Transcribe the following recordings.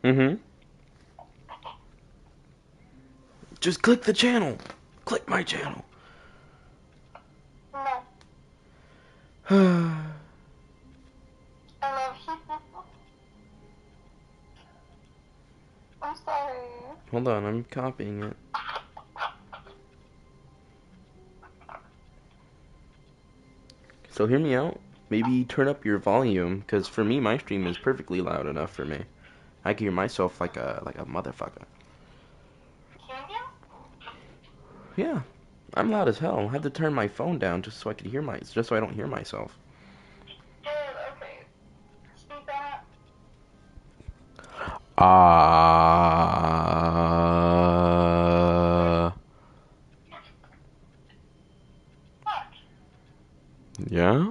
Mm-hmm. Just click the channel. Click my channel. No. I love you. I'm sorry. Hold on, I'm copying it. So hear me out. Maybe turn up your volume, because for me, my stream is perfectly loud enough for me. I can hear myself like a motherfucker. Can you? Yeah, I'm loud as hell. I had to turn my phone down just so I could just so I don't hear myself. Good, okay. Speak on it. Ah. What? Yeah?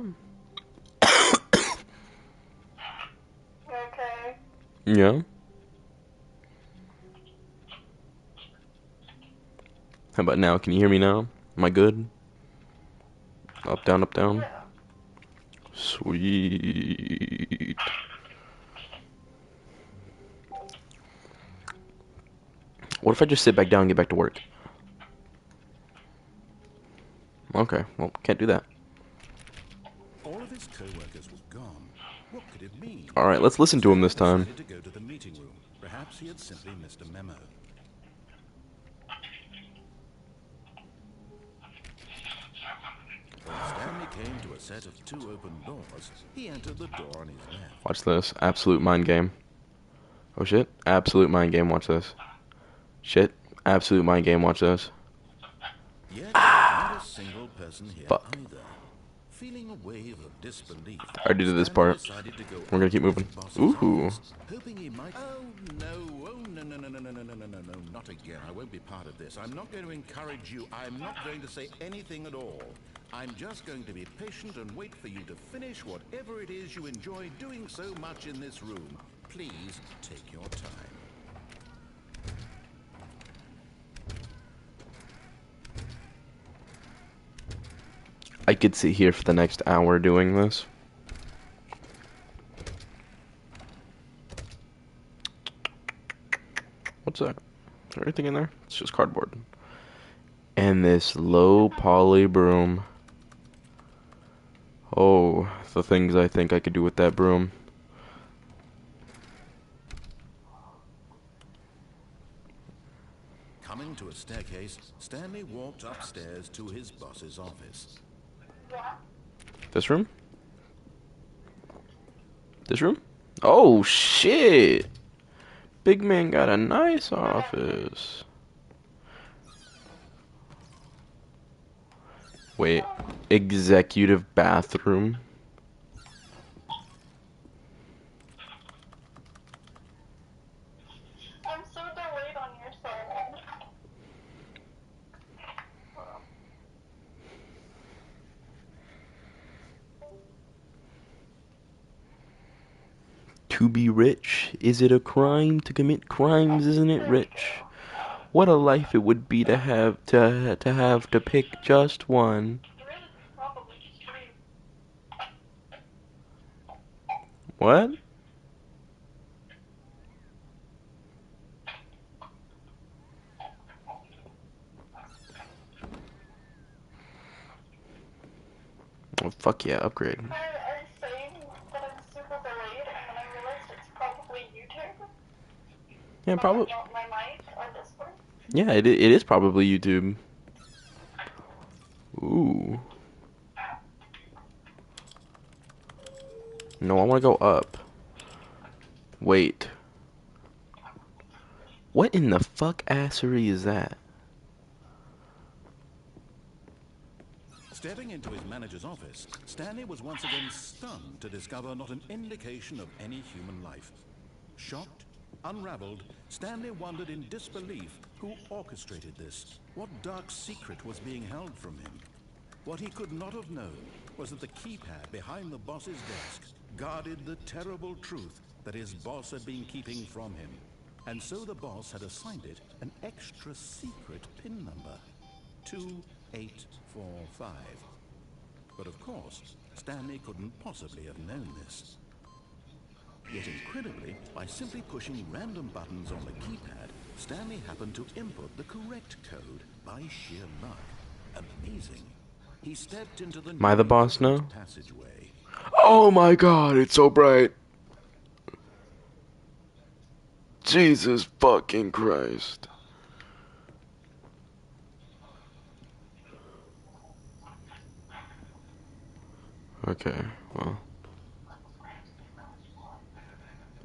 You okay? Yeah? How about now? Can you hear me now? Am I good? Up, down, up, down. Yeah. Sweet. What if I just sit back down and get back to work? Okay, well, can't do that. All of his co-workers were gone. What could it mean? Alright, let's listen to him Stanley this time. decided to go to the meeting room. Perhaps he had simply missed a memo. When Stanley came to a set of two open doors, he entered the door on his left. Watch this. Absolute mind game. Oh shit. Absolute mind game. Watch this. Shit. Absolute mind game. Watch this. Yet there was not a single person here Fuck. either. Feeling a wave of disbelief, I already did this Stanley part. decided to go We're gonna up keep to moving. his boss's Ooh. office, hoping he might... Oh no, no, no, no, no, no, no, no, no, no, not again. I won't be part of this. I'm not going to encourage you. I'm not going to say anything at all. I'm just going to be patient and wait for you to finish whatever it is you enjoy doing so much in this room. Please take your time. I could sit here for the next hour doing this. What's that? Is there anything in there? It's just cardboard. And this low poly broom. Oh, the things I think I could do with that broom. Coming to a staircase, Stanley walked upstairs to his boss's office. Yeah. This room? This room? Oh, shit! Big man got a nice office. Wait, executive bathroom? I'm so delayed on your side. To be rich, is it a crime to commit crimes? Isn't it rich? What a life it would be to have to pick just one. Really, probably stream. What? Oh, fuck yeah, upgrade. I saying that I'm super delayed, and then I realized it's probably YouTube, Yeah, but probably. not my mic or Discord. Yeah, it is probably YouTube. Ooh. No, I want to go up. Wait. What in the fuck assery is that? Stepping into his manager's office, Stanley was once again stunned to discover not an indication of any human life. Shocked, unraveled, Stanley wondered in disbelief who orchestrated this. What dark secret was being held from him? What he could not have known was that the keypad behind the boss's desk guarded the terrible truth that his boss had been keeping from him. And so the boss had assigned it an extra secret PIN number. 2845. But of course, Stanley couldn't possibly have known this. Yet incredibly, by simply pushing random buttons on the keypad, Stanley happened to input the correct code by sheer luck. Amazing. He stepped into the Am I the newly boss opened now? passageway. Oh my god, it's so bright. Jesus fucking Christ. Okay, well.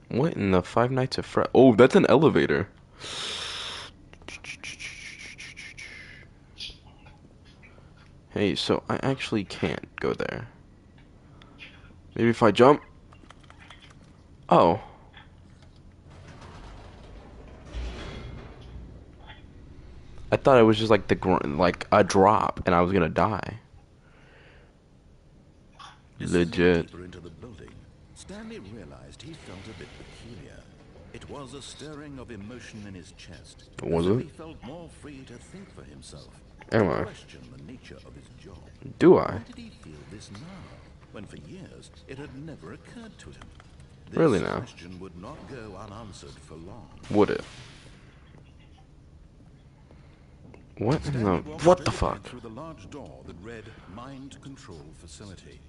What in the Five Nights at Freddy's? Oh, that's an elevator. Hey, so I actually can't go there. Maybe if I jump? Oh. I thought it was just like like a drop and I was gonna die. Descending Legit. deeper into the building, Stanley realized he felt a bit peculiar. It was a stirring of emotion in his chest, Was as though it? he felt more free to think for himself, Am to I? question the nature of his job. Do Why I? did he feel this now, when for years it had never occurred to him? Really This now? question would not go unanswered for long. Would it? What in Stanley the... walked What the straight ahead fuck? through the large door that read Mind Control Facility.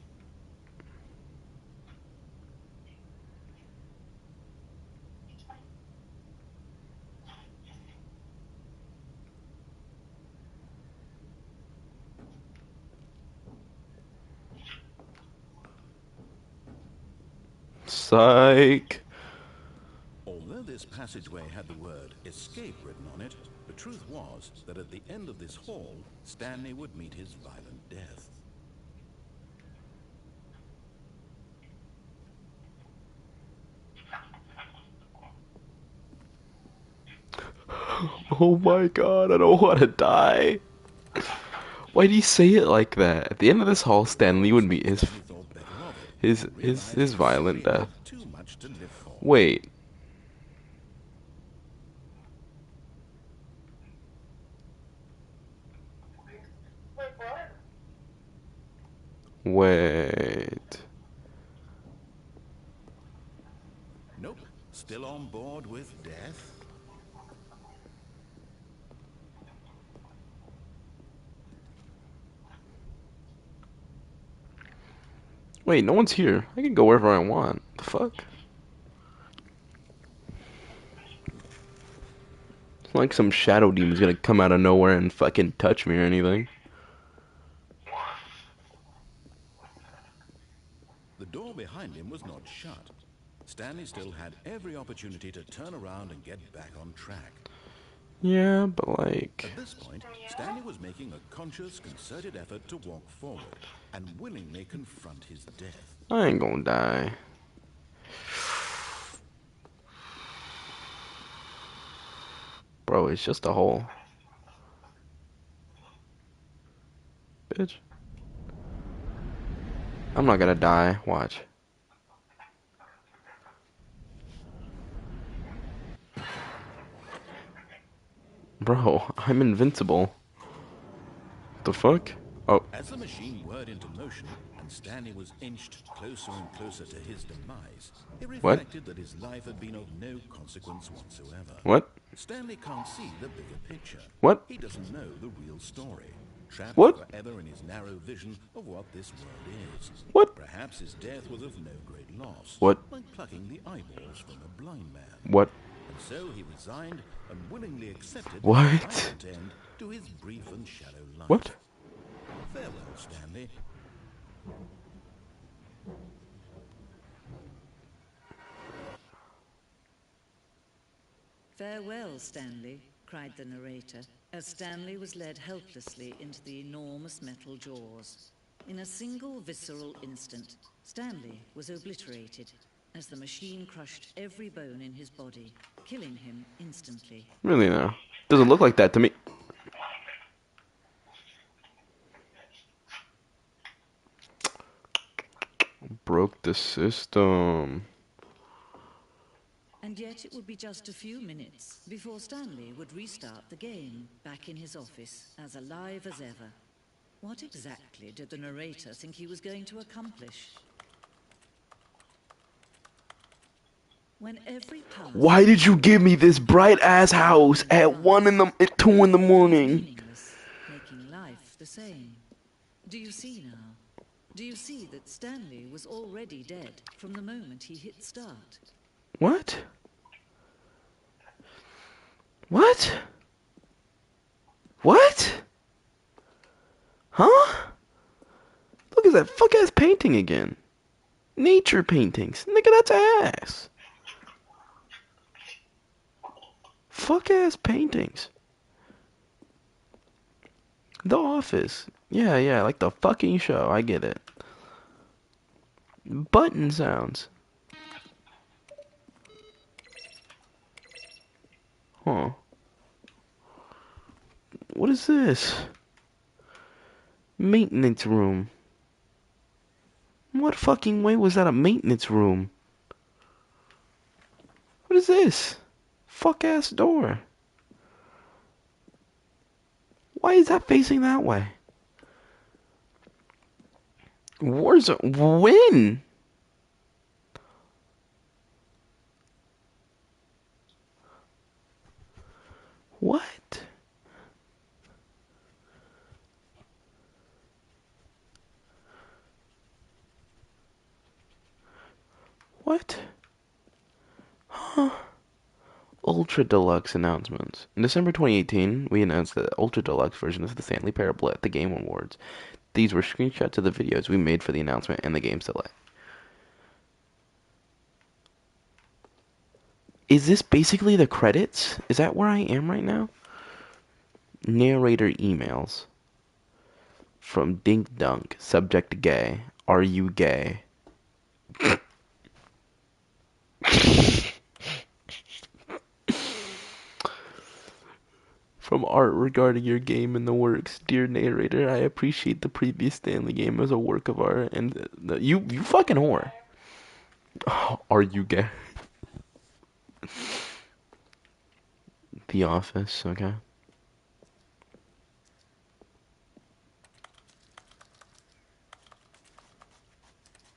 Psych. Although this passageway had the word escape written on it, the truth was that at the end of this hall, Stanley would meet his violent death. Oh my god, I don't want to die. Why do you say it like that? At the end of this hall, Stanley would meet Stanley thought better of it his and his realized his he violent simply death. had too much to live for. Wait. Wait, what? Wait. Nope, still on board with death? Wait, no one's here. I can go wherever I want. The fuck? It's not like some shadow demon's gonna come out of nowhere and fucking touch me or anything. The door behind him was not shut. Stanley still had every opportunity to turn around and get back on track. Yeah, but like... At this point, Stanley was making a conscious, concerted effort to walk forward and willingly confront his death. I ain't gonna die. Bro, it's just a hole. Bitch. I'm not gonna die. Watch. Bro, I'm invincible. The fuck? Oh, As the machine whirred into motion and Stanley was inched closer and closer to his demise, he what? reflected that his life had been of no consequence whatsoever. What? Stanley can't see the bigger picture. What? He doesn't know the real story. Trapped What? forever in his narrow vision of what this world is. What? Perhaps his death was of no great loss. What? Like plucking the eyeballs from a blind man. What? And so he resigned and willingly accepted What? the violent end to his brief and shallow life. What? Farewell, Stanley. Farewell, Stanley, cried the narrator, as Stanley was led helplessly into the enormous metal jaws. In a single visceral instant, Stanley was obliterated as the machine crushed every bone in his body, killing him instantly. Really now? Doesn't look like that to me. Broke the system. And yet it would be just a few minutes before Stanley would restart the game, back in his office, as alive as ever. What exactly did the narrator think he was going to accomplish? When every path Why did you give me this bright ass house at at 2 in the morning? meaningless, making life the same. Do you see now? Do you see that Stanley was already dead from the moment he hit start? What? What? What? Huh? Look at that fuck ass painting again. Nature paintings. Nigga, that's ass. Fuck ass paintings. The Office. Yeah, like the fucking show. I get it. Button sounds. Huh. What is this? Maintenance room. What fucking way was that a maintenance room? What is this? Fuck ass door. Why is that facing that way? Warzone. When? What? What? Huh? Ultra Deluxe announcements. In December 2018, we announced the Ultra Deluxe version of the Stanley Parable at the Game Awards. These were screenshots of the videos we made for the announcement and the game's delay. Is this basically the credits? Is that where I am right now? Narrator emails. From Dink Dunk. Subject gay. Are you gay? From art regarding your game in the works. Dear narrator, I appreciate the previous Stanley game as a work of art and you fucking whore. Oh, are you gay? The Office, okay.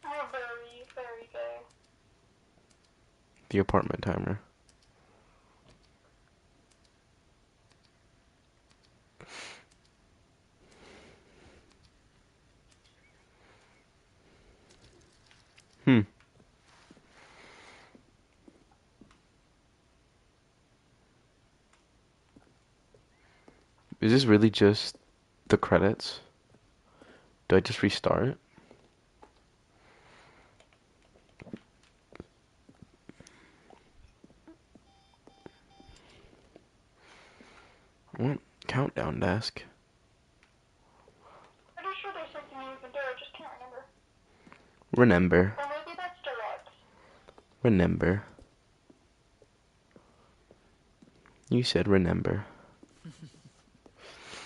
I'm very, very gay. The Apartment Timer. Is this really just the credits? Do I just restart? What? Countdown desk. Pretty sure there's something you can do, I just can't remember. Remember. Or maybe that's direct. Remember. You said remember.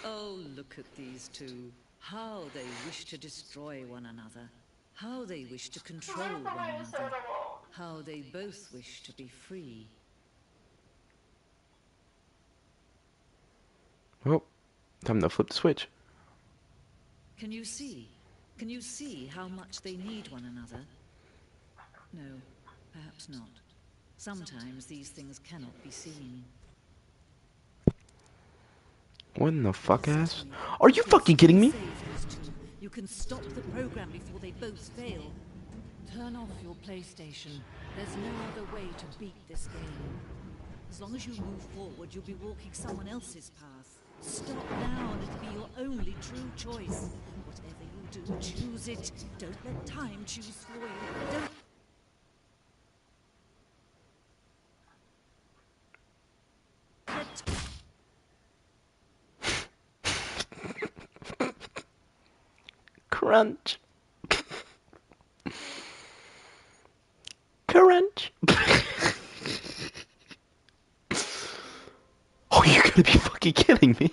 Oh, look at these two. How they wish to destroy one another. How they wish to control one another. How they both wish to be free. Oh, time to flip the switch. Can you see? Can you see how much they need one another? No, perhaps not. Sometimes these things cannot be seen. What in the fuck ass? Are you fucking kidding me? You can stop the program before they both fail. Turn off your PlayStation. There's no other way to beat this game. As long as you move forward, you'll be walking someone else's path. Stop now and it'll be your only true choice. Whatever you do, choose it. Don't let time choose for you. Don't... Crunch. Crunch. Oh, you gotta be fucking kidding me.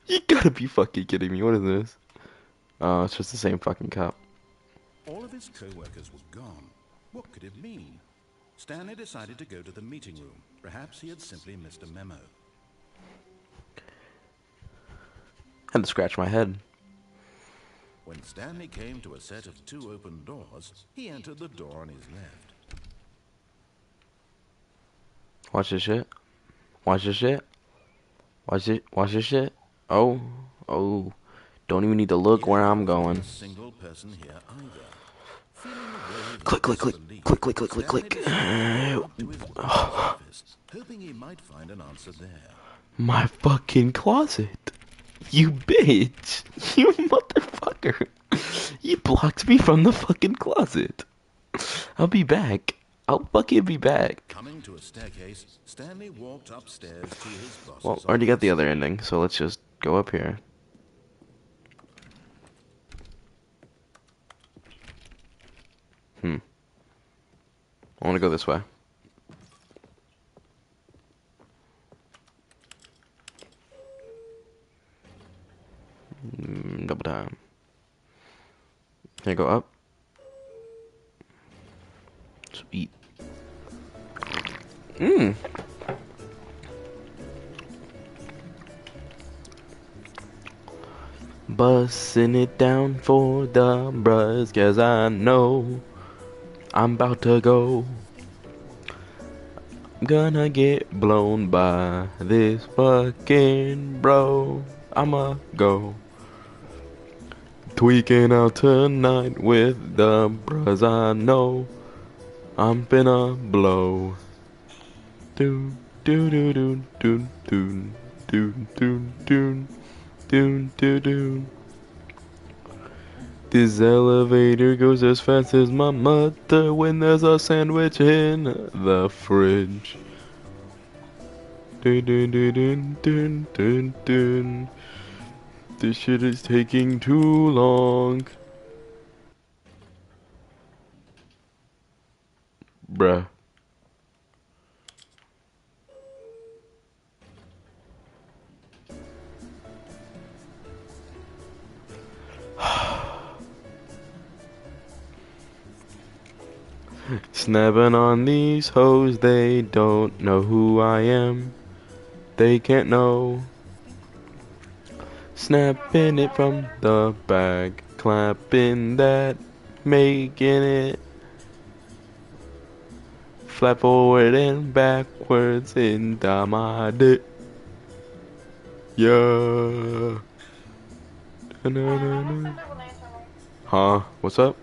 You gotta be fucking kidding me. What is this? Oh, it's just the same fucking cup. All of his co-workers were gone. What could it mean? Stanley decided to go to the meeting room. Perhaps he had simply missed a memo. Had to scratch my head. When Stanley came to a set of 2 open doors, he entered the door on his left. Watch this shit. Watch this shit. Watch it. Watch this shit. Oh. Oh. Don't even need to look where I'm going. A single person here either. Feeling a wave Click, of click, click. disbelief, Click, click, click, click, Stanley click. decided to walk up to his mother's office, hoping he might find an answer there. My fucking closet. You bitch. You motherfucker. You blocked me from the fucking closet. I'll be back. I'll fucking be back. Coming to a staircase, Stanley walked upstairs to his boss's Well, already got the office. other ending, so let's just go up here. I want to go this way. Double time. Can I go up? Sweet. Bussin' it down for the bros, 'cause I know I'm about to go. I'm gonna get blown by this fucking bro. I'ma go tweaking out tonight with the bros. I know I'm finna blow. Do do do do do do do do do do do do. This elevator goes as fast as my mother when there's a sandwich in the fridge. Dun, dun, dun, dun, dun, dun, dun. This shit is taking too long. Bruh. Snapping on these hoes, they don't know who I am. They can't know. Snapping it from the back, clapping that, making it flap forward and backwards in my dick. Yeah. What's the double answer me? Huh? What's up?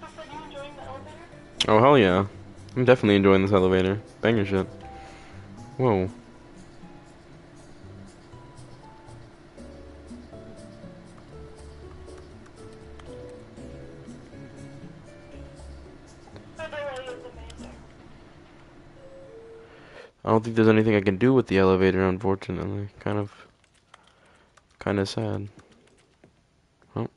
I said you enjoying the elevator? Oh, hell yeah. I'm definitely enjoying this elevator. Banger shit. Whoa. It really is amazing. I don't think there's anything I can do with the elevator, unfortunately. Kind of sad. Oh.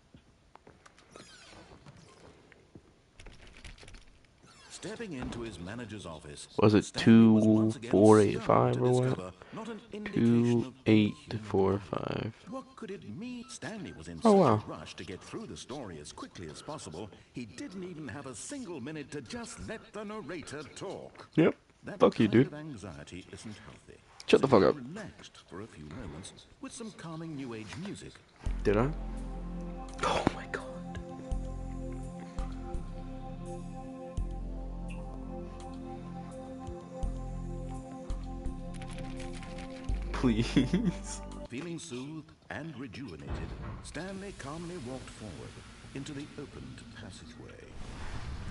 Stepping into his manager's office, Was it Stanley was once again 2485 stunned or to what? discover not an indication of any human 2845. life. What could it mean? Stanley was in Oh, such wow. a rush to get through the story as quickly as possible, he didn't even have a single minute to just let the narrator talk. Yep. That Fuck you, kind dude. of anxiety isn't healthy. Shut the So fuck he up. relaxed for a few moments with some calming new age music. Did I? Oh my god. Please. Feeling soothed and rejuvenated, Stanley calmly walked forward into the opened passageway.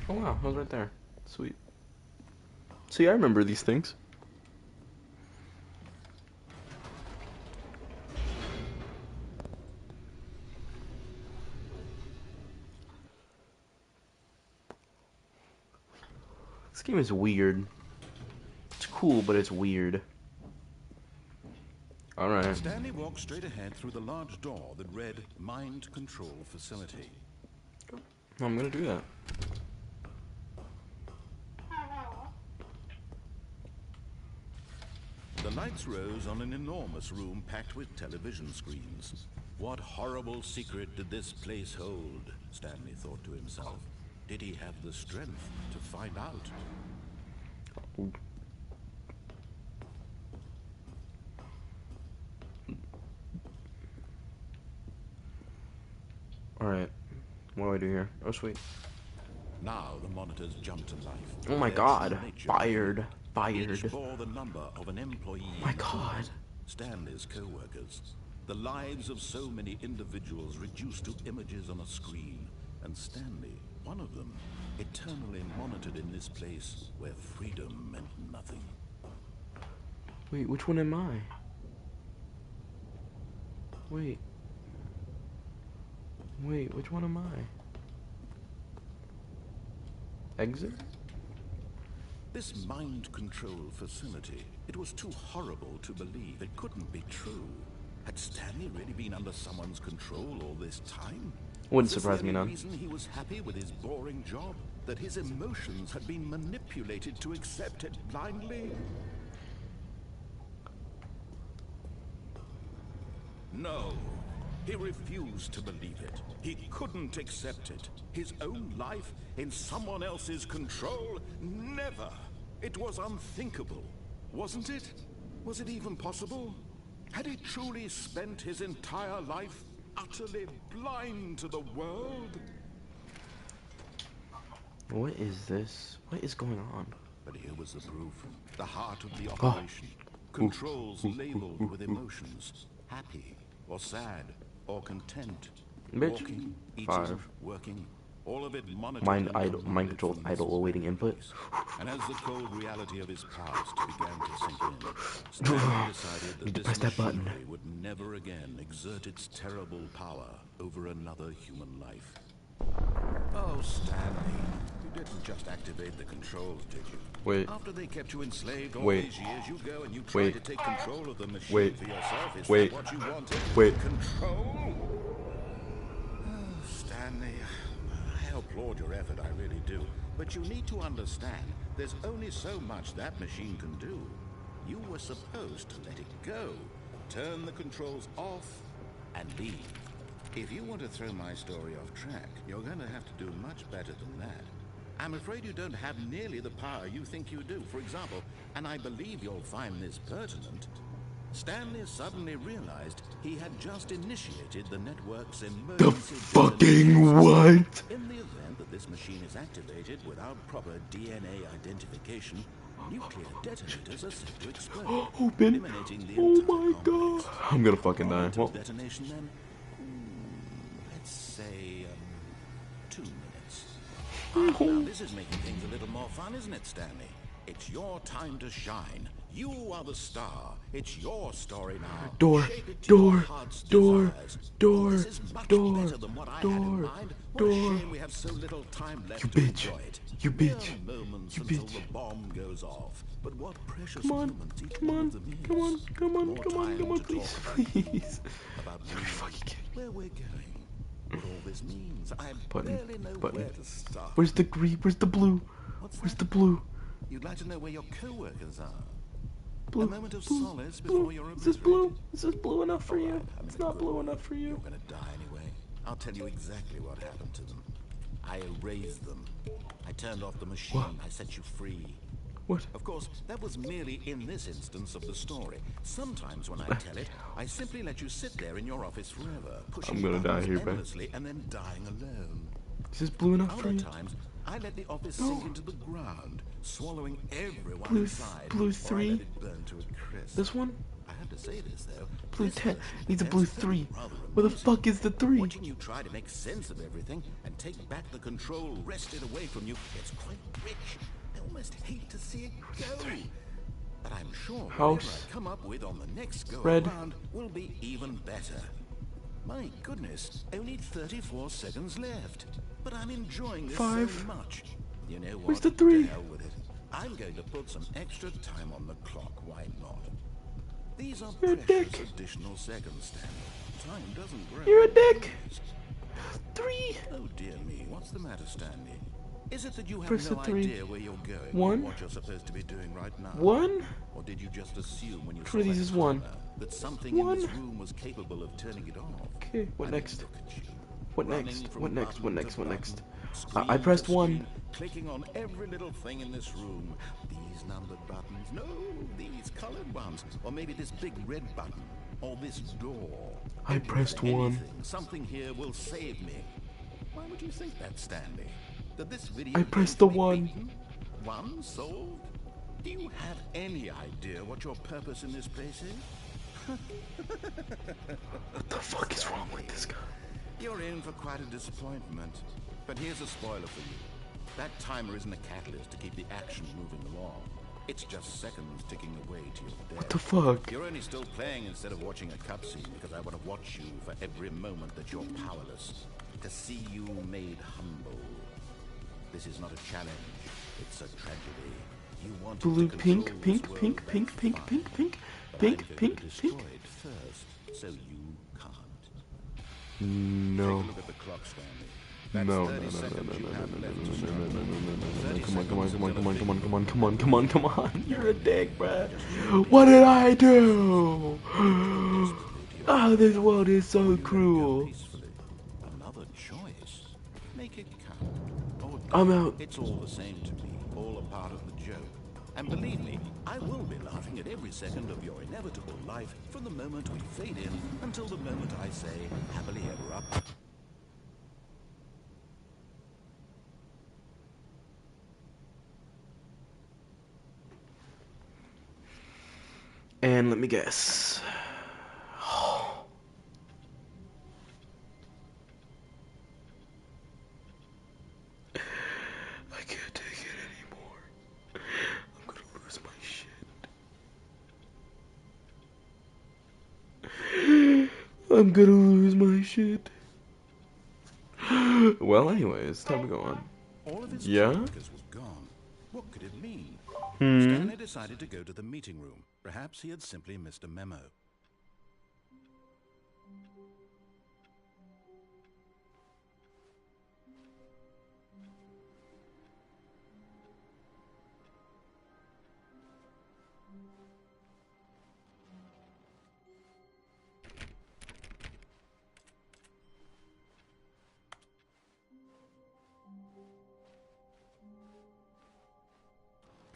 Oh wow, I was right there. Sweet. See, I remember these things. This game is weird. It's cool, but it's weird. Alright. Stanley walked straight ahead through the large door that read Mind Control Facility. I'm gonna do that. The lights rose on an enormous room packed with television screens. What horrible secret did this place hold? Stanley thought to himself. Did he have the strength to find out? Alright. What do I do here? Oh, sweet. Now the monitors jumped to life. Oh my Their god. true nature Fired. revealed. Fired. Each bore the number of an employee. Oh my god. Stanley's co-workers. The lives of so many individuals reduced to images on a screen. And Stanley, one of them, eternally monitored in this place where freedom meant nothing. Wait, which one am I? Wait. Wait, which one am I? Exit? This mind control facility, it was too horrible to believe. It couldn't be true. Had Stanley really been under someone's control all this time? Wouldn't Was this surprise the me only none. reason he was happy with his boring job? That his emotions had been manipulated to accept it blindly? No. He refused to believe it. He couldn't accept it. His own life in someone else's control? Never. It was unthinkable. Wasn't it? Was it even possible? Had he truly spent his entire life utterly blind to the world? What is this? What is going on? But here was the proof. The heart of the operation. Controls labeled with emotions. Happy or sad or content. Bitch. Walking, eating, 5. working. All of it monitored Mind and idle. Mind commanded controlled from this idle awaiting input. place. And as the cold reality of his past began to sink in, Stanley decided that Need to this press that button. machinery would never again exert its terrible power over another human life. Oh, Stanley, you didn't just activate the controls, did you? Wait. After they kept you enslaved all Wait. these years, you go and you try Wait. to take control of the machine Wait. for yourself. Is Wait. that what you wanted? Wait. Control? Oh, Stanley, I applaud your effort, I really do. But you need to understand, there's only so much that machine can do. You were supposed to let it go, turn the controls off, and leave. If you want to throw my story off track, you're going to have to do much better than that. I'm afraid you don't have nearly the power you think you do. For example, and I believe you'll find this pertinent, Stanley suddenly realized he had just initiated the network's emergency Fucking what? In the event that this machine is activated without proper DNA identification, nuclear detonators are set to explode, Open. eliminating the Oh entire my complex. god. I'm gonna fucking die. Until Well, detonation then, let's say 2 minutes. Now this is making things a little more fun, isn't it, Stanley? It's your time to shine. You are the star. It's your story now. Door, Shape it to your door, heart's door, desires. door, This is much door, better than what I had door, in mind. What a door. shame we have so little time left You to bitch. enjoy it. You Mere bitch. moments You until bitch. the bomb goes off. But what precious come on, moments each come one on, of them is. come on, come on, More come on, time come on, to please, talk please. about You're really fucking kidding me. where we're going. What all this means. I Button, barely know button. where to start. Where's the green? Where's the blue? What's Where's that? the blue? You'd like to know where your co-workers are. Blue, A moment of blue, solace blue. before you're Is this blue? obliterated. Is this blue enough for you? Alright, I mean, It's not good blue one. enough for You're you. gonna die anyway. I'll tell you exactly what happened to them. I erased them. I turned off the machine. What? I set you free. What? Of course, that was merely in this instance of the story. Sometimes when I tell it, I simply let you sit there in your office forever, pushing I'm gonna die buttons here, man. endlessly and then dying alone. Is this blue enough for Other you? times, I let the office sink into the ground, swallowing everyone Blue inside. blue or I 3? let it burn to a crisp. This one? I have to say this though. Blue this 10 version needs a ends blue very 3. rather Where the amusing. fuck is the 3? Watching you try to make sense of everything and take back the control wrested away from you, it's quite rich. I almost hate to see it go. But I'm sure whatever House. I come up with on the next go Red. around will be even better. My goodness, only 34 seconds left. But I'm enjoying this 5. so much. You know what? Where's the 3? To hell with it. I'm going to put some extra time on the clock. Why not? These are You're a precious dick. additional seconds, Stanley. Time doesn't grow. You're a dick. Always. 3. Oh dear me, what's the matter, Stanley? Is it that you have Press no the 3. idea where you're going? One. Or what you're supposed to be doing right now? 1. Or did you just assume when you Which saw one of these that is 1? timer that something 1. in this room was capable of turning it off? Okay, what I mean, next? look at you. What Running next? from What next? What button to next? What next? button, screen I to pressed screen, one. clicking on every little thing in this room. These numbered buttons, no, these colored ones, or maybe this big red button, or this door. I pressed one. Anything, something here will save me. Why would you think that, Stanley? That this video I game pressed can the be one. beaten? One solved? Do you have any idea what your purpose in this place is? What the fuck is wrong with this guy? You're in for quite a disappointment. But here's a spoiler for you. That timer isn't a catalyst to keep the action moving along. It's just seconds ticking away to your death. What the fuck? You're only still playing instead of watching a cutscene because I want to watch you for every moment that you're powerless. To see you made humble. This is not a challenge. It's a tragedy. You want Blue, to pink, control pink, this pink, world, pink, that's pink, fine. pink, pink, But pink, I'm going pink, to destroy pink. it first, so you can't. No. Take a look at the clock, Stanley. That's No, 30 seconds you have left to struggle. Come on, come on, come on. You're a dick, bruh. What did I do? Oh, this world is so cruel. Peacefully. Another choice. Make it count. Or I'm don't. out. It's all the same to me. All a part of the joke. And believe me, I will be laughing at every second of your inevitable life from the moment we fade in until the moment I say happily ever after. And let me guess. I can't take it anymore. I'm gonna lose my shit. I'm gonna lose my shit. Well, anyways, time to go on. All of his Yeah? co-workers were gone. What could it mean? Hmm. Stanley decided to go to the meeting room. Perhaps he had simply missed a memo.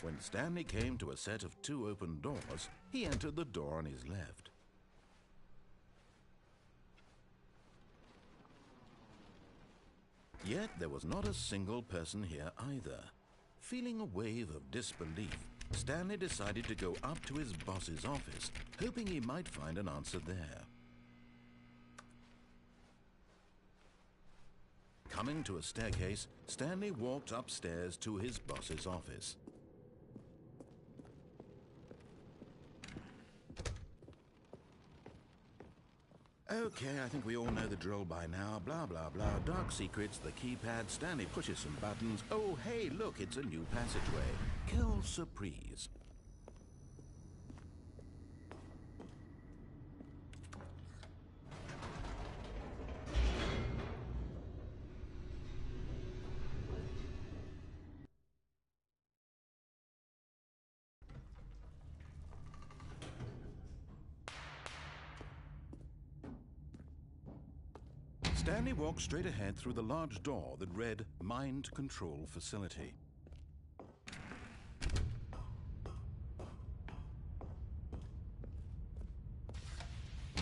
When Stanley came to a set of 2 open doors, he entered the door on his left. Yet there was not a single person here either. Feeling a wave of disbelief, Stanley decided to go up to his boss's office, hoping he might find an answer there. Coming to a staircase, Stanley walked upstairs to his boss's office. Okay, I think we all know the drill by now. Blah, blah, blah. Dark secrets, the keypad. Stanley pushes some buttons. Oh, hey, look, it's a new passageway. Quelle surprise. Stanley walked straight ahead through the large door that read Mind Control Facility.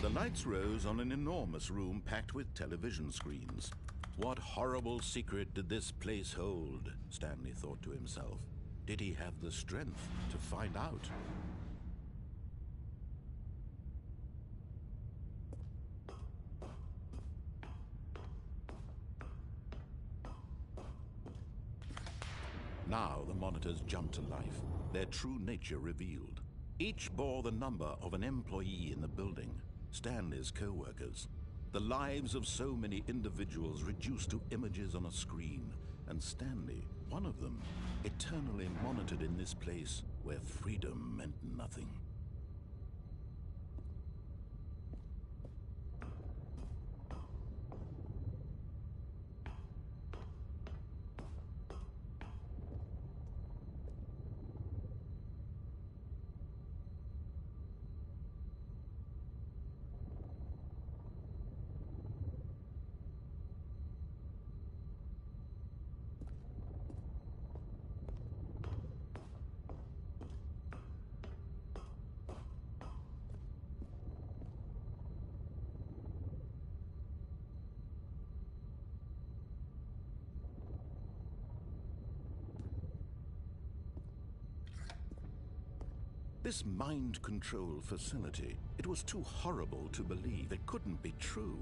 The lights rose on an enormous room packed with television screens. What horrible secret did this place hold? Stanley thought to himself. Did he have the strength to find out? Now the monitors jumped to life, their true nature revealed. Each bore the number of an employee in the building, Stanley's co-workers. The lives of so many individuals reduced to images on a screen, and Stanley, one of them, eternally monitored in this place where freedom meant nothing. This mind control facility, it was too horrible to believe. It couldn't be true.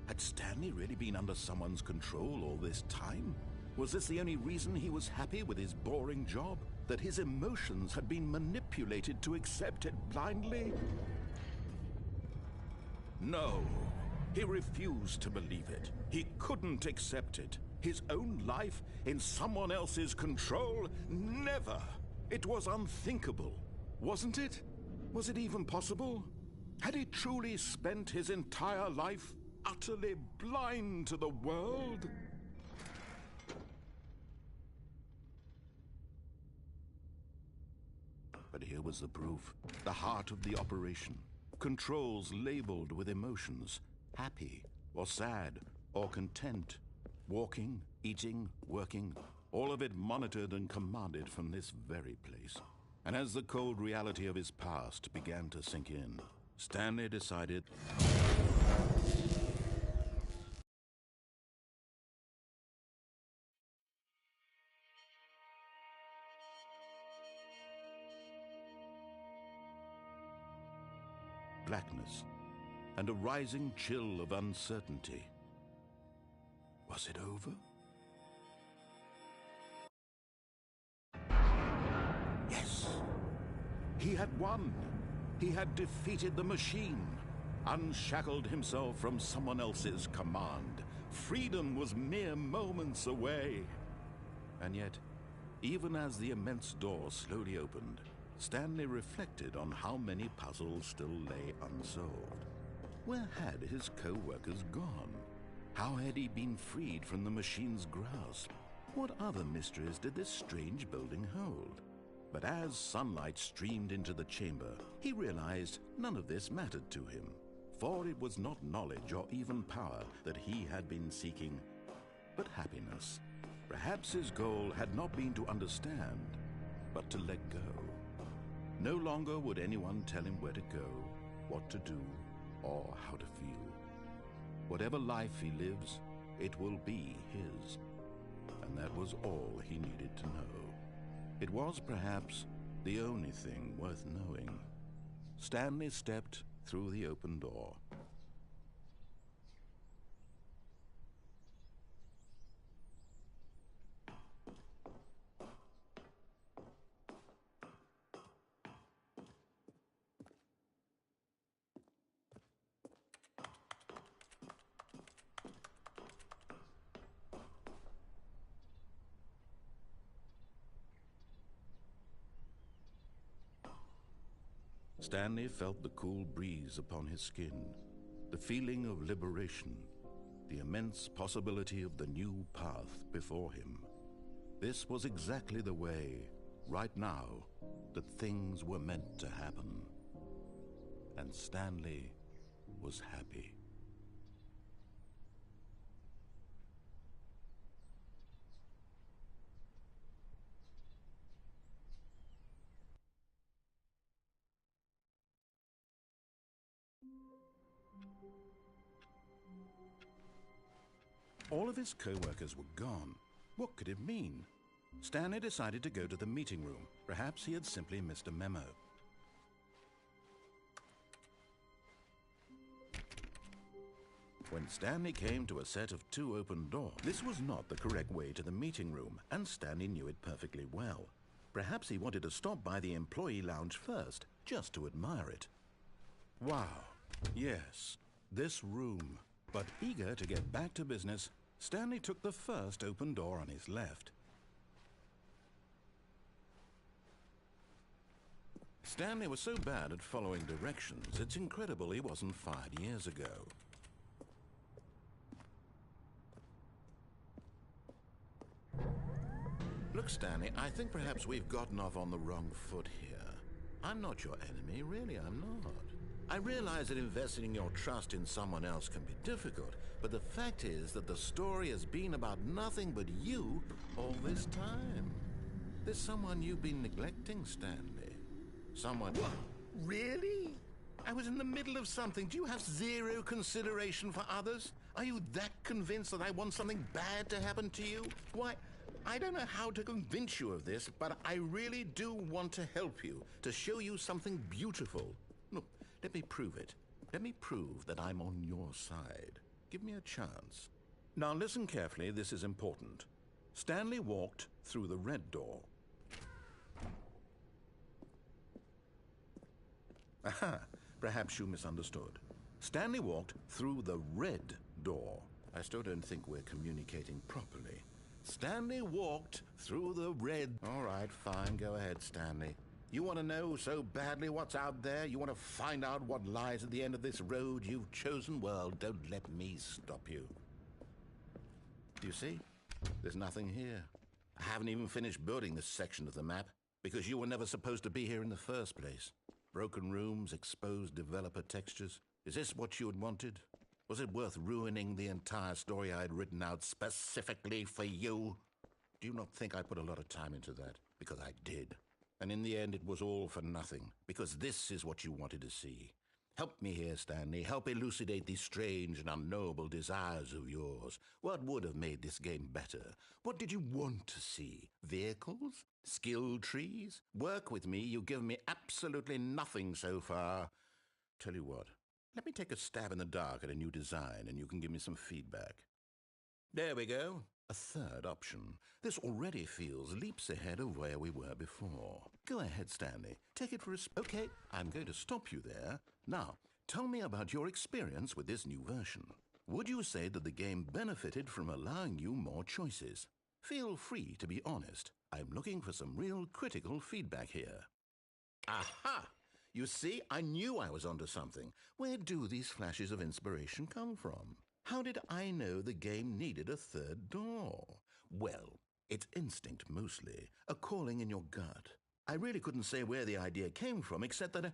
Had Stanley really been under someone's control all this time? Was this the only reason he was happy with his boring job? That his emotions had been manipulated to accept it blindly? No. He refused to believe it. He couldn't accept it. His own life in someone else's control? Never! It was unthinkable. Wasn't it? Was it even possible? Had he truly spent his entire life utterly blind to the world? But here was the proof. The heart of the operation. Controls labeled with emotions. Happy, or sad, or content. Walking, eating, working. All of it monitored and commanded from this very place. And as the cold reality of his past began to sink in, Stanley decided... blackness, and a rising chill of uncertainty. Was it over? Yes! He had won! He had defeated the machine, unshackled himself from someone else's command. Freedom was mere moments away. And yet, even as the immense door slowly opened, Stanley reflected on how many puzzles still lay unsolved. Where had his co-workers gone? How had he been freed from the machine's grasp? What other mysteries did this strange building hold? But as sunlight streamed into the chamber, he realized none of this mattered to him. For it was not knowledge or even power that he had been seeking, but happiness. Perhaps his goal had not been to understand, but to let go. No longer would anyone tell him where to go, what to do, or how to feel. Whatever life he lives, it will be his. And that was all he needed to know. It was perhaps the only thing worth knowing. Stanley stepped through the open door. Stanley felt the cool breeze upon his skin, the feeling of liberation, the immense possibility of the new path before him. This was exactly the way, right now, that things were meant to happen. And Stanley was happy. All of his co-workers were gone. What could it mean? Stanley decided to go to the meeting room. Perhaps he had simply missed a memo. When Stanley came to a set of 2 open doors, this was not the correct way to the meeting room, and Stanley knew it perfectly well. Perhaps he wanted to stop by the employee lounge first, just to admire it. Wow, yes, this room. But eager to get back to business, Stanley took the first open door on his left. Stanley was so bad at following directions, it's incredible he wasn't fired years ago. Look, Stanley, I think perhaps we've gotten off on the wrong foot here. I'm not your enemy, really, I'm not. I realize that investing your trust in someone else can be difficult, but the fact is that the story has been about nothing but you all this time. There's someone you've been neglecting, Stanley. Someone... What? Really? I was in the middle of something. Do you have zero consideration for others? Are you that convinced that I want something bad to happen to you? Why... I don't know how to convince you of this, but I really do want to help you, to show you something beautiful. Look, let me prove it. Let me prove that I'm on your side. Give me a chance. Now listen carefully, this is important. Stanley walked through the red door. Aha, perhaps you misunderstood. Stanley walked through the red door. I still don't think we're communicating properly. Stanley walked through the red... All right, fine, go ahead, Stanley. You want to know so badly what's out there? You want to find out what lies at the end of this road you've chosen? Well, don't let me stop you. Do you see? There's nothing here. I haven't even finished building this section of the map, because you were never supposed to be here in the first place. Broken rooms, exposed developer textures. Is this what you had wanted? Was it worth ruining the entire story I had written out specifically for you? Do you not think I put a lot of time into that? Because I did. And in the end, it was all for nothing. Because this is what you wanted to see. Help me here, Stanley. Help elucidate these strange and unknowable desires of yours. What would have made this game better? What did you want to see? Vehicles? Skill trees? Work with me. You've given me absolutely nothing so far. Tell you what. Let me take a stab in the dark at a new design, and you can give me some feedback. There we go. A third option. This already feels leaps ahead of where we were before. Go ahead, Stanley. Take it for a... Okay, I'm going to stop you there. Now, tell me about your experience with this new version. Would you say that the game benefited from allowing you more choices? Feel free to be honest. I'm looking for some real critical feedback here. Aha! You see, I knew I was onto something. Where do these flashes of inspiration come from? How did I know the game needed a third door? Well, it's instinct mostly, a calling in your gut. I really couldn't say where the idea came from, except that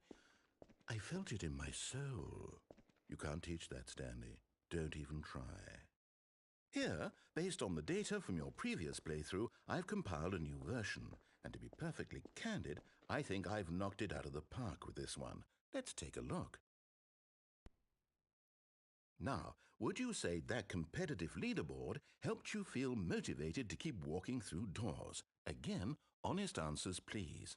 I felt it in my soul. You can't teach that, Stanley. Don't even try. Here, based on the data from your previous playthrough, I've compiled a new version. And to be perfectly candid, I think I've knocked it out of the park with this one. Let's take a look. Now, would you say that competitive leaderboard helped you feel motivated to keep walking through doors? Again, honest answers, please.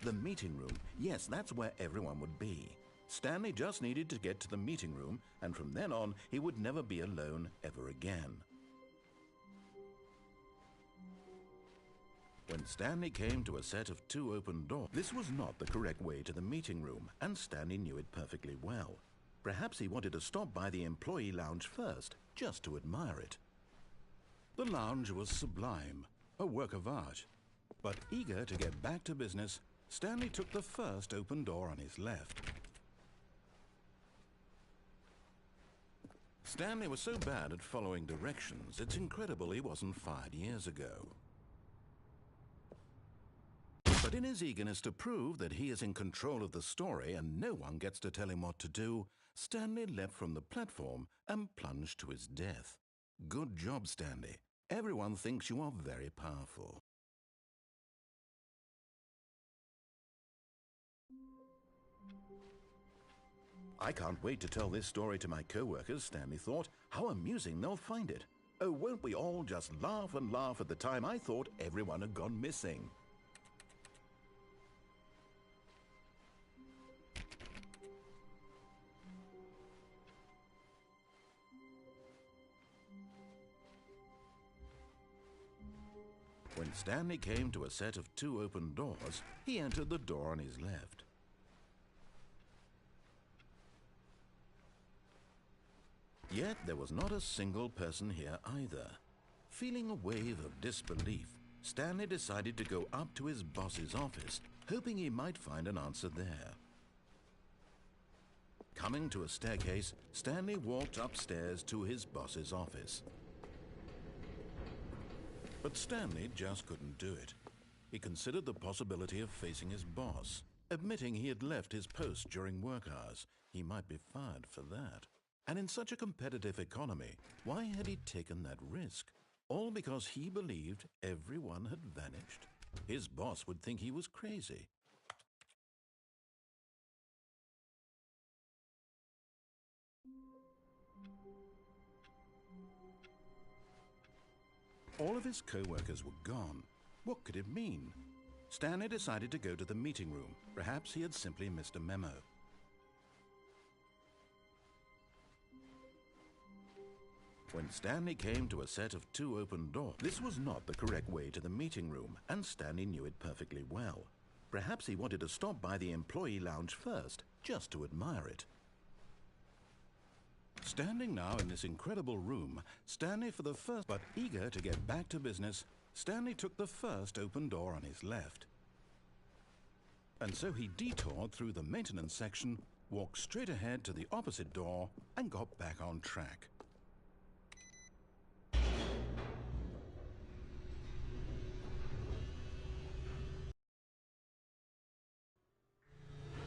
The meeting room. Yes, that's where everyone would be. Stanley just needed to get to the meeting room, and from then on, he would never be alone ever again. When Stanley came to a set of 2 open doors, this was not the correct way to the meeting room, and Stanley knew it perfectly well. Perhaps he wanted to stop by the employee lounge first, just to admire it. The lounge was sublime, a work of art. But eager to get back to business, Stanley took the first open door on his left. Stanley was so bad at following directions, it's incredible he wasn't fired years ago. But in his eagerness to prove that he is in control of the story and no one gets to tell him what to do, Stanley leapt from the platform and plunged to his death. Good job, Stanley. Everyone thinks you are very powerful. I can't wait to tell this story to my co-workers, Stanley thought. How amusing they'll find it. Oh, won't we all just laugh and laugh at the time I thought everyone had gone missing. When Stanley came to a set of 2 open doors, he entered the door on his left. Yet there was not a single person here either. Feeling a wave of disbelief, Stanley decided to go up to his boss's office, hoping he might find an answer there. Coming to a staircase, Stanley walked upstairs to his boss's office. But Stanley just couldn't do it. He considered the possibility of facing his boss. Admitting he had left his post during work hours, he might be fired for that. And in such a competitive economy, why had he taken that risk? All because he believed everyone had vanished. His boss would think he was crazy. All of his co-workers were gone. What could it mean? Stanley decided to go to the meeting room. Perhaps he had simply missed a memo. When Stanley came to a set of 2 open doors, this was not the correct way to the meeting room, and Stanley knew it perfectly well. Perhaps he wanted to stop by the employee lounge first, just to admire it. Standing now in this incredible room, Stanley for the first, but eager to get back to business, Stanley took the first open door on his left. And so he detoured through the maintenance section, walked straight ahead to the opposite door, and got back on track.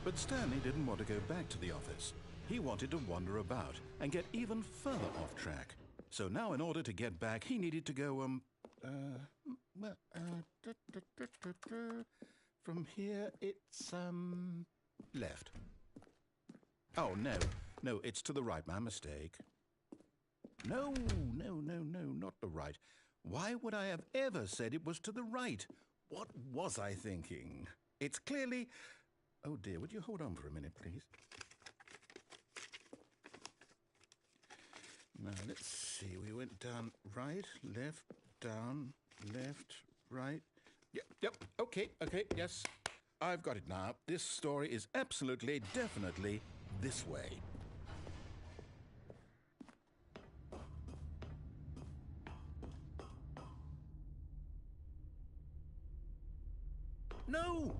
But Stanley didn't want to go back to the office. He wanted to wander about and get even further off track. So now in order to get back, he needed to go, from here it's, left. Oh, no, it's to the right, my mistake. No, not the right. Why would I have ever said it was to the right? What was I thinking? It's clearly... Oh dear, would you hold on for a minute, please? Now, let's see. We went down right, left, down, left, right. Yep, okay, yes. I've got it now. This story is absolutely, definitely this way. No.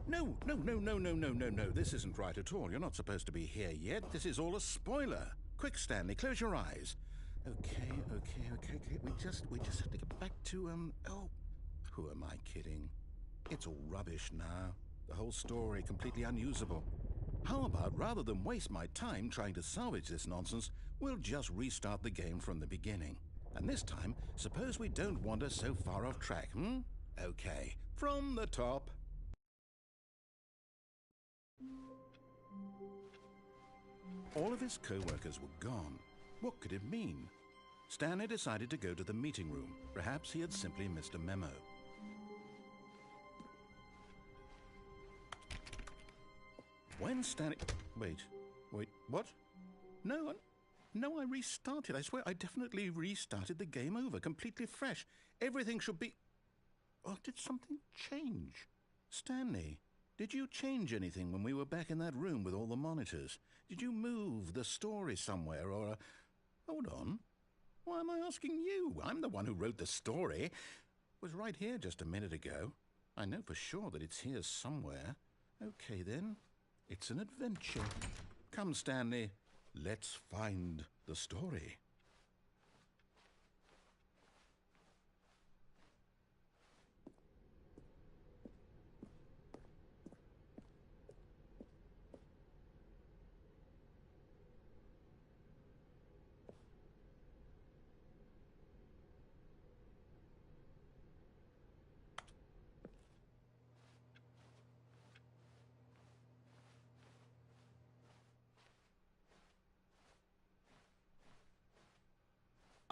This isn't right at all. You're not supposed to be here yet. This is all a spoiler. Quick, Stanley, close your eyes. Okay. We just have to get back to, oh, who am I kidding? It's all rubbish now. The whole story completely unusable. How about, rather than waste my time trying to salvage this nonsense, we'll just restart the game from the beginning. And this time, suppose we don't wander so far off track, Okay, from the top. All of his co-workers were gone. What could it mean? Stanley decided to go to the meeting room. Perhaps he had simply missed a memo. When Stanley... Wait, what? No, I restarted. I swear, I definitely restarted the game over, completely fresh. Everything should be... Oh, did something change? Stanley, did you change anything when we were back in that room with all the monitors? Did you move the story somewhere or... Hold on. Why am I asking you? I'm the one who wrote the story. It was right here just a minute ago. I know for sure that it's here somewhere. Okay, then. It's an adventure. Come, Stanley. Let's find the story.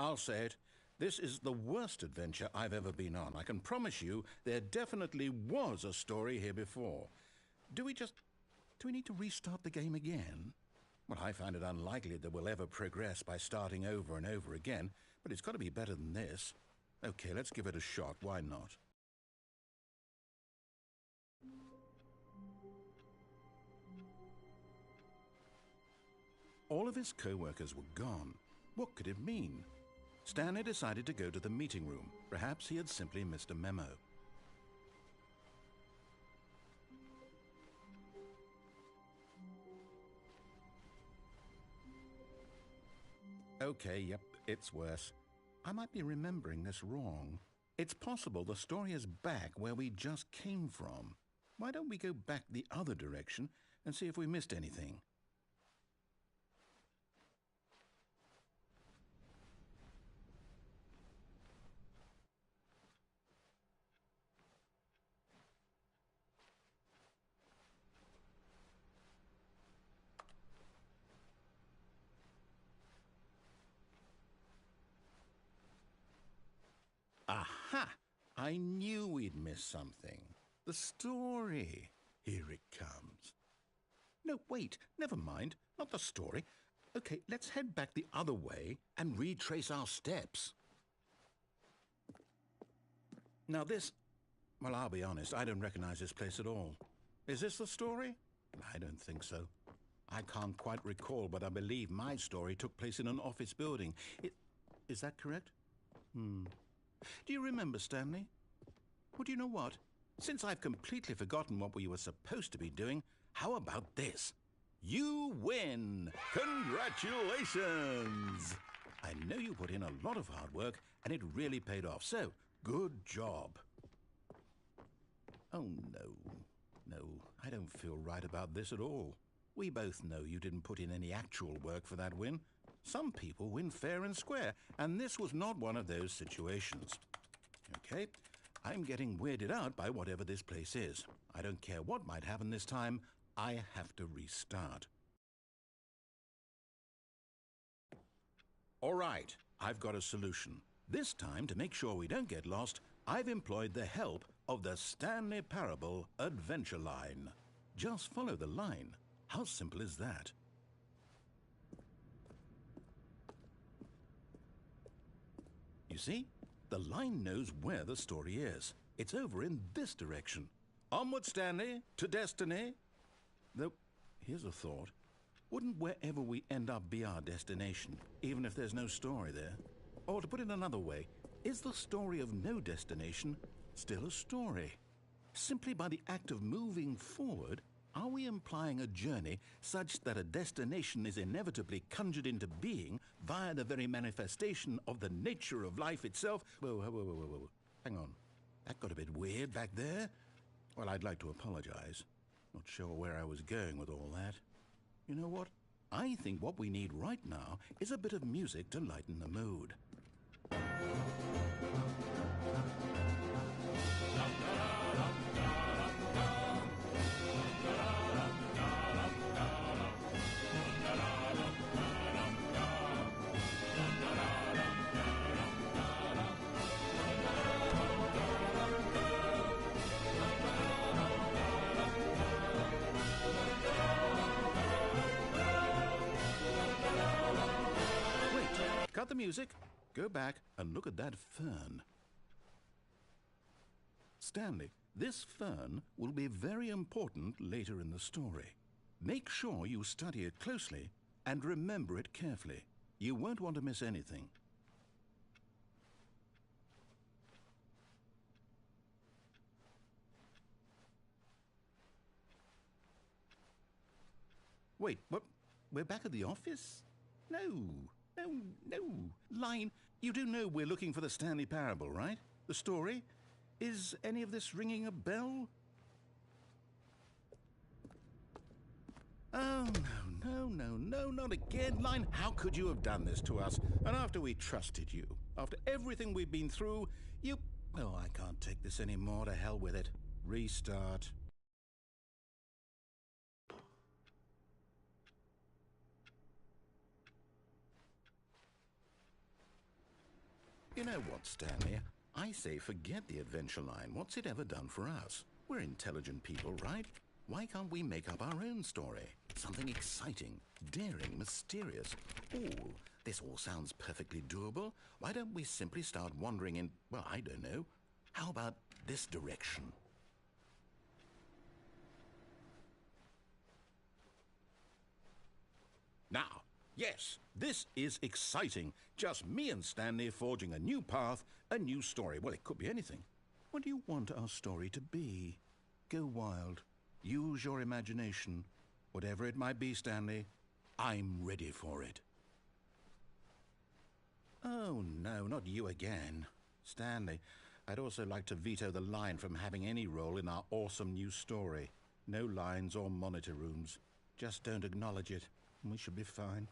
I'll say it. This is the worst adventure I've ever been on. I can promise you there definitely was a story here before. Do we need to restart the game again? Well, I find it unlikely that we'll ever progress by starting over and over again, but it's got to be better than this. Okay, let's give it a shot. Why not? All of his co-workers were gone. What could it mean? Stanley decided to go to the meeting room. Perhaps he had simply missed a memo. Okay, yep, it's worse. I might be remembering this wrong. It's possible the story is back where we just came from. Why don't we go back the other direction and see if we missed anything? Aha! I knew we'd miss something. The story. Here it comes. No, wait, never mind. Not the story. Okay, let's head back the other way and retrace our steps. Now this... Well, I'll be honest, I don't recognize this place at all. Is this the story? I don't think so. I can't quite recall, but I believe my story took place in an office building. Is that correct? Do you remember, Stanley? Well, do you know what? Since I've completely forgotten what we were supposed to be doing, how about this? You win! Congratulations! I know you put in a lot of hard work, and it really paid off, so good job. Oh, no. No, I don't feel right about this at all. We both know you didn't put in any actual work for that win. Some people win fair and square, and this was not one of those situations. Okay, I'm getting weirded out by whatever this place is. I don't care what might happen this time. I have to restart. All right, I've got a solution. This time, to make sure we don't get lost, I've employed the help of the Stanley Parable Adventure Line. Just follow the line. How simple is that? You see? The line knows where the story is. It's over in this direction. Onward, Stanley, to destiny. Though, here's a thought. Wouldn't wherever we end up be our destination, even if there's no story there? Or to put it another way, is the story of no destination still a story? Simply by the act of moving forward, are we implying a journey such that a destination is inevitably conjured into being via the very manifestation of the nature of life itself? Whoa. Hang on. That got a bit weird back there. Well, I'd like to apologize. Not sure where I was going with all that. You know what? I think what we need right now is a bit of music to lighten the mood. Cut the music, go back and look at that fern. Stanley, this fern will be very important later in the story. Make sure you study it closely and remember it carefully. You won't want to miss anything. Wait, what? We're back at the office? No. Line, you do know we're looking for the Stanley Parable, right? The story? Is any of this ringing a bell? Oh, no, not again. Line, how could you have done this to us? And after we trusted you, after everything we've been through, you... Oh, I can't take this anymore. To hell with it. Restart. You know what, Stanley? I say forget the adventure line. What's it ever done for us? We're intelligent people, right? Why can't we make up our own story? Something exciting, daring, mysterious. Ooh, this all sounds perfectly doable. Why don't we simply start wandering in, well, I don't know. How about this direction? Now, yes, this is exciting. Just me and Stanley forging a new path, a new story. Well, it could be anything. What do you want our story to be? Go wild. Use your imagination. Whatever it might be, Stanley, I'm ready for it. Oh, no, not you again. Stanley, I'd also like to veto the line from having any role in our awesome new story. No lines or monitor rooms. Just don't acknowledge it, and we should be fine.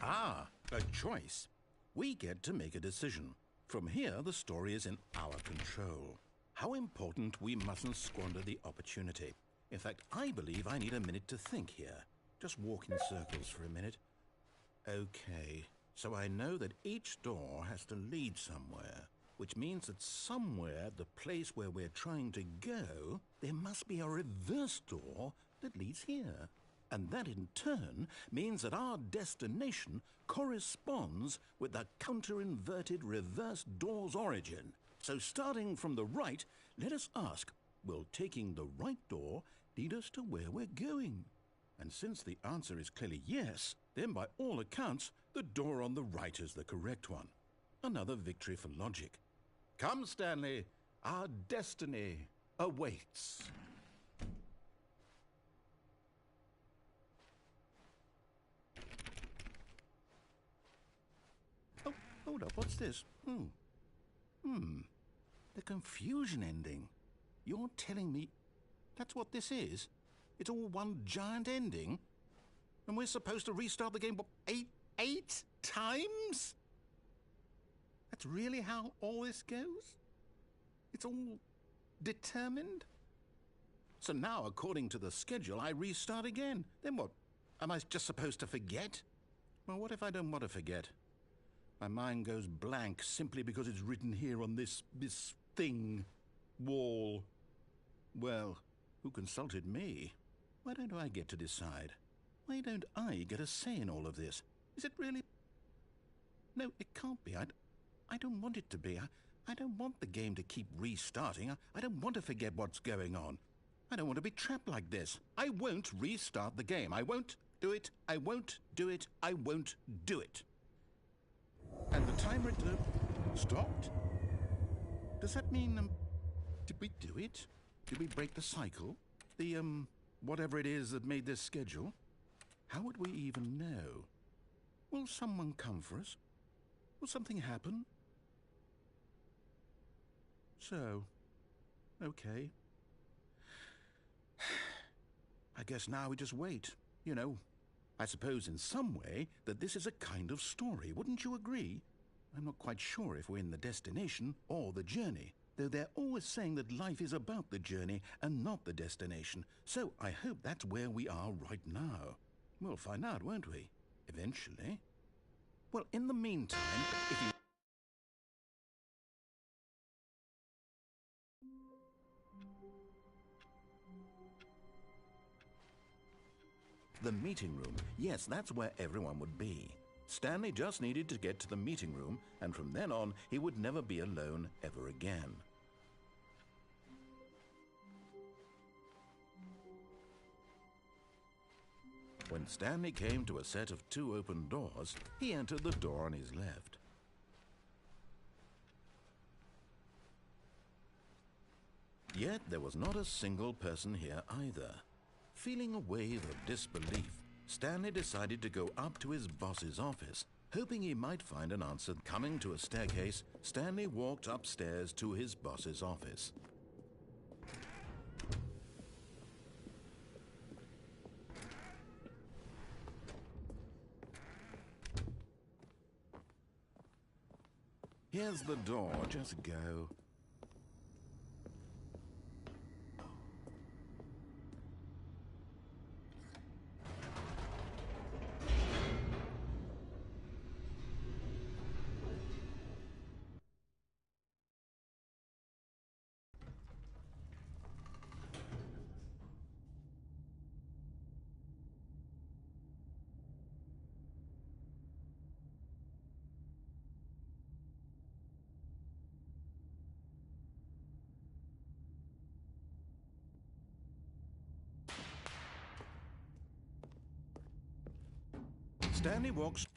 Ah, a choice. We get to make a decision. From here, the story is in our control. How important we mustn't squander the opportunity. In fact, I believe I need a minute to think here. Just walk in circles for a minute. Okay, so I know that each door has to lead somewhere, which means that somewhere, the place where we're trying to go, there must be a reverse door that leads here. And that in turn means that our destination corresponds with the counter-inverted reverse door's origin. So starting from the right, let us ask, will taking the right door lead us to where we're going? And since the answer is clearly yes, then by all accounts, the door on the right is the correct one. Another victory for logic. Come, Stanley, our destiny awaits. Oh, hold up, what's this? The confusion ending. You're telling me that's what this is? It's all one giant ending? And we're supposed to restart the game, what, eight times? That's really how all this goes? It's all determined? So now, according to the schedule, I restart again. Then what? Am I just supposed to forget? Well, what if I don't want to forget? My mind goes blank simply because it's written here on this thing, wall. Well, who consulted me? Why don't I get to decide? Why don't I get a say in all of this? Is it really? No, it can't be. I don't want it to be. I don't want the game to keep restarting. I don't want to forget what's going on. I don't want to be trapped like this. I won't restart the game. I won't do it. I won't do it. I won't do it. And the timer stopped? Does that mean, did we do it? Did we break the cycle? The, whatever it is that made this schedule? How would we even know? Will someone come for us? Will something happen? So, okay. I guess now we just wait, you know. I suppose in some way that this is a kind of story, wouldn't you agree? I'm not quite sure if we're in the destination or the journey, though they're always saying that life is about the journey and not the destination, so I hope that's where we are right now. We'll find out, won't we? Eventually. Well, in the meantime, if you... The meeting room. Yes, that's where everyone would be. Stanley just needed to get to the meeting room, and from then on, he would never be alone ever again. When Stanley came to a set of 2 open doors, he entered the door on his left. Yet there was not a single person here either. Feeling a wave of disbelief, Stanley decided to go up to his boss's office, hoping he might find an answer. Coming to a staircase, Stanley walked upstairs to his boss's office. Here's the door, just go. Stanley walks